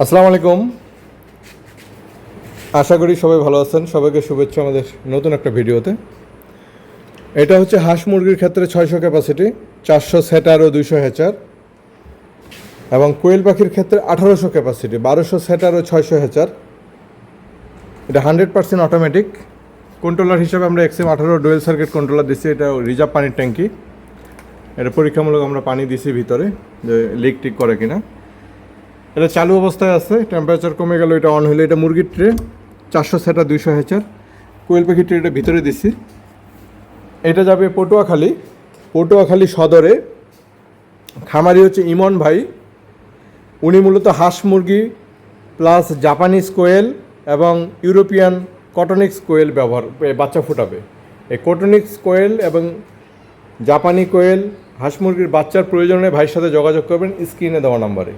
আসসালামু আলাইকুম। আশা করি সবাই ভালো আছেন। সবাইকে শুভেচ্ছা আমাদের নতুন একটা ভিডিওতে। এটা হচ্ছে হাঁস মুরগির ক্ষেত্রে 600 ক্যাপাসিটি, 400 সেটার ও 200 হ্যাচার, এবং কোয়েল পাখির ক্ষেত্রে 1800 ক্যাপাসিটি, 1200 সেটার ও 600 হ্যাচার। এটা 100% অটোমেটিক। কন্ট্রোলার হিসাবে আমরা XM18 ডুয়েল সার্কিট কন্ট্রোলার দিচ্ছি। এটা রিজার্ভ পানির ট্যাঙ্কি। এটা পরীক্ষামূলক আমরা পানি দিছি ভিতরে, যে লিক টিক করে কিনা। এটা চালু অবস্থায় আছে, টেম্পারেচার কমে গেল, এটা অন হলে। এটা মুরগির ট্রে, 400 সেটা 200 হ্যাচার। কোয়েল পাখির ট্রেটা ভিতরে দিছি। এটা যাবে পটুয়াখালী সদরে। খামারি হচ্ছে ইমন ভাই। উনি মূলত হাঁস মুরগি প্লাস জাপানিজ কোয়েল এবং ইউরোপিয়ান কটনিক্স কোয়েল বাচ্চা ফোটাবে। এই কটনিক্স কোয়েল এবং জাপানি কোয়েল হাঁস মুরগির বাচ্চার প্রয়োজনে ভাইয়ের সাথে যোগাযোগ করবেন স্ক্রিনে দেওয়া নাম্বারে।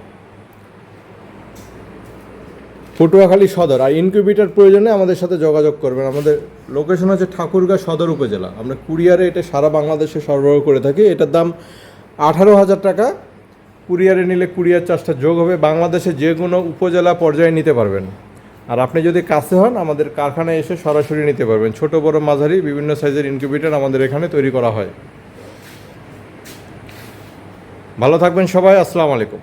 পটুয়াখালী সদর। আর ইনকিউবেটর প্রয়োজনে আমাদের সাথে যোগাযোগ করবেন। আমাদের লোকেশন হচ্ছে ঠাকুরগাঁ সদর উপজেলা। আমরা কুরিয়ারে এটা সারা বাংলাদেশে সরবরাহ করে থাকি। এটার দাম 18,000 টাকা। কুরিয়ারে নিলে কুরিয়ার চার্জটা যোগ হবে। বাংলাদেশে যে কোনো উপজেলা পর্যায়ে নিতে পারবেন। আর আপনি যদি কাছে হন, আমাদের কারখানায় এসে সরাসরি নিতে পারবেন। ছোট বড় মাঝারি বিভিন্ন সাইজের ইনকিউবেটর আমাদের এখানে তৈরি করা হয়। ভালো থাকবেন সবাই। আসসালামু আলাইকুম।